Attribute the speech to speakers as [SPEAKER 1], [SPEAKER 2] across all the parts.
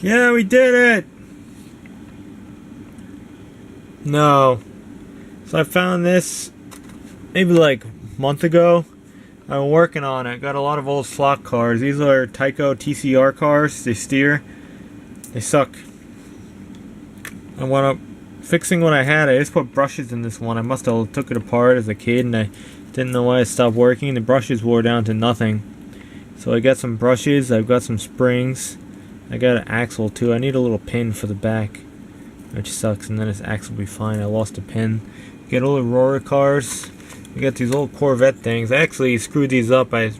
[SPEAKER 1] Yeah, we did it! No. So I found this maybe like a month ago. I've been working on it. Got a lot of old slot cars. These are Tyco TCR cars. They steer. They suck. I wound up fixing what I had. I just put brushes in this one. I must have took it apart as a kid and I didn't know why it stopped working. The brushes wore down to nothing. So I got some brushes. I've got some springs. I got an axle too. I need a little pin for the back, which sucks, and then this axle will be fine. I lost a pin. Get all the Aurora cars. We got these old Corvette things. I actually screwed these up. I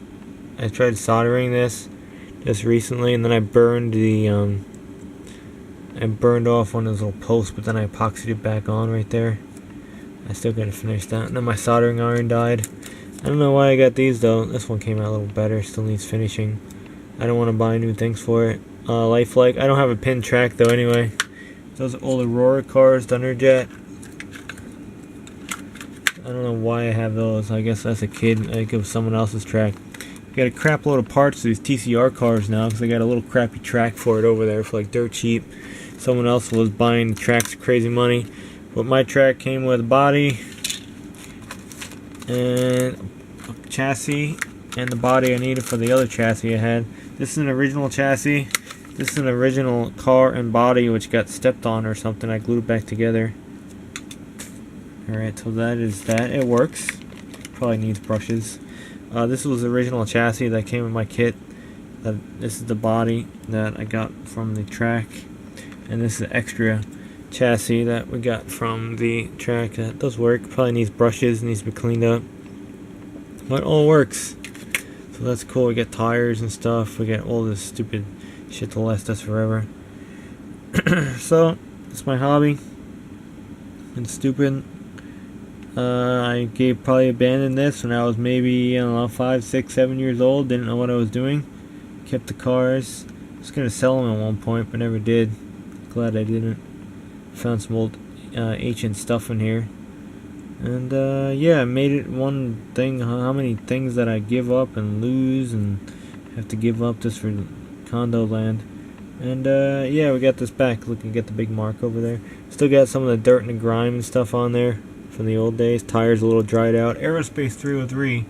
[SPEAKER 1] tried soldering this just recently, and then I burned the I burned off one of those little posts, but then I epoxied it back on right there. I still gotta finish that. And then my soldering iron died. I don't know why I got these though. This one came out a little better. Still needs finishing. I don't want to buy new things for it. Lifelike. I don't have a pin track though anyway. Those old Aurora cars, Thunderjet. I don't know why I have those. I guess as a kid, I think it was someone else's track. Got a crap load of parts to these TCR cars now because I got a little crappy track for it over there for like dirt cheap. Someone else was buying the tracks for crazy money. But my track came with a body and a chassis and the body I needed for the other chassis I had. This is an original chassis. This is an original car and body which got stepped on or something. I glued it back together. Alright, so that is that. It works. Probably needs brushes. This was the original chassis that came with my kit. This is the body that I got from the track. And this is the extra chassis that we got from the track. That does work. Probably needs brushes, needs to be cleaned up. But it all works. So that's cool. We get tires and stuff. We get all this stupid shit to last us forever. So, it's my hobby. It's stupid. I probably abandoned this when I was maybe, I don't know, 5, 6, 7 years old. Didn't know what I was doing. Kept the cars. I was going to sell them at one point, but never did. Glad I didn't. Found some old ancient stuff in here. And yeah, I made it one thing. How many things that I give up and lose and have to give up just for condo land. And yeah, we got this back. Look, you get the big mark over there. Still got some of the dirt and the grime and stuff on there from the old days. Tires a little dried out. Aerospace 303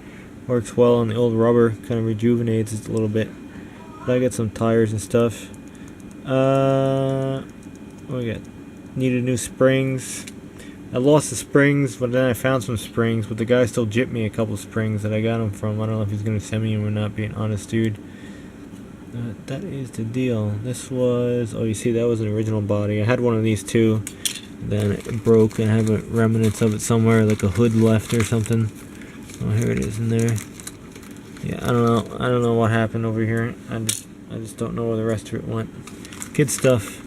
[SPEAKER 1] works well on the old rubber. Kind of rejuvenates it a little bit. But I got some tires and stuff. What we got? Needed new springs. I lost the springs, but then I found some springs. But the guy still gypped me a couple springs that I got him from. I don't know if he's gonna send me them or not. Being honest, dude. That is the deal. This was, oh, you see, that was an original body. I had one of these too. Then it broke, and I have remnants of it somewhere, like a hood left or something. Oh, here it is in there. Yeah, I don't know. I don't know what happened over here. I just don't know where the rest of it went. Kid stuff.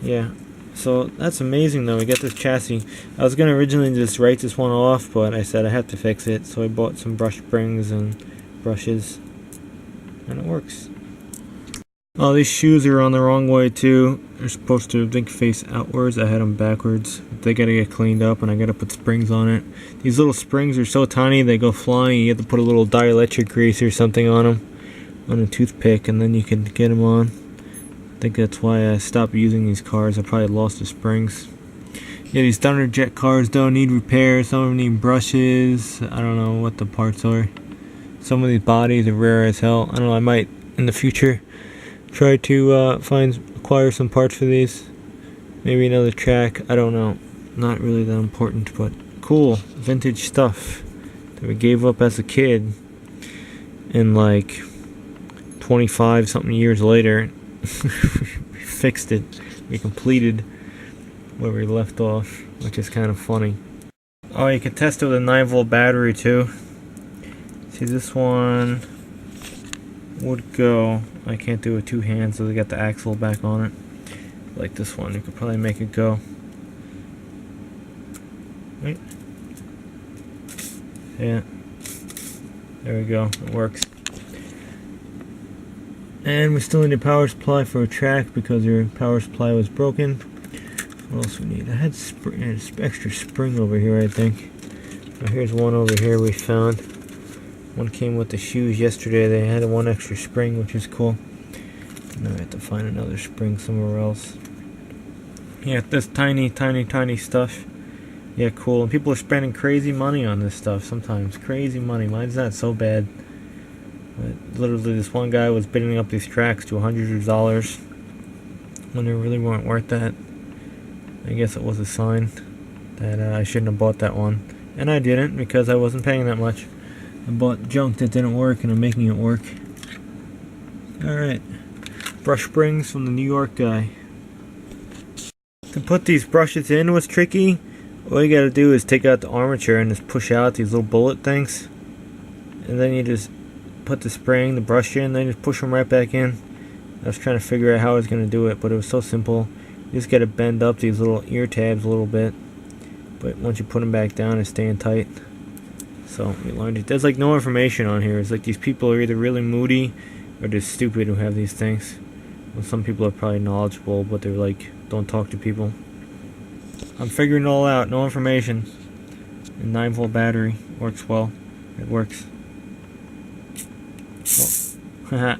[SPEAKER 1] Yeah. So that's amazing though. We got this chassis. I was gonna originally just write this one off, but I said I have to fix it, so I bought some brush springs and brushes, and it works. Oh, these shoes are on the wrong way too. They're supposed to, I think, face outwards. I had them backwards. They gotta get cleaned up, and I gotta put springs on it. These little springs are so tiny they go flying. You have to put a little dielectric grease or something on them, on a toothpick, and then you can get them on. I think that's why I stopped using these cars. I probably lost the springs. Yeah, these Thunderjet cars don't need repairs. Some of them need brushes. I don't know what the parts are. Some of these bodies are rare as hell. I don't know, I might in the future try to acquire some parts for these. Maybe another track. I don't know. Not really that important, but cool. Vintage stuff that we gave up as a kid. And like 25 something years later, we fixed it. We completed where we left off, which is kind of funny. Oh, you can test it with a 9-volt battery too. See, this one would go. I can't do it with two hands, so they got the axle back on it. Like this one, you could probably make it go. Right? Yeah. There we go. It works. And we still need a power supply for a track because your power supply was broken. What else we need? I had extra spring over here, I think. Oh, here's one over here we found. One came with the shoes yesterday. They had one extra spring, which is cool. Alright, have to find another spring somewhere else. Yeah, this tiny stuff. Yeah, cool. And people are spending crazy money on this stuff sometimes. Crazy money. Mine's not so bad. But literally, this one guy was bidding up these tracks to hundreds of dollars when they really weren't worth that. I guess it was a sign that I shouldn't have bought that one. And I didn't, because I wasn't paying that much. I bought junk that didn't work, and I'm making it work. Alright. Brush springs from the New York guy. To put these brushes in was tricky. All you gotta do is take out the armature and just push out these little bullet things. And then you just put the spring, the brush in, and then just push them right back in. I was trying to figure out how I was going to do it, but it was so simple. You just got to bend up these little ear tabs a little bit. But once you put them back down, it's staying tight. So we learned it. There's like no information on here. It's like these people are either really moody or just stupid who have these things. Well, some people are probably knowledgeable, but they're like, don't talk to people. I'm figuring it all out. No information. A 9-volt battery works well. It works. Oh. Haha.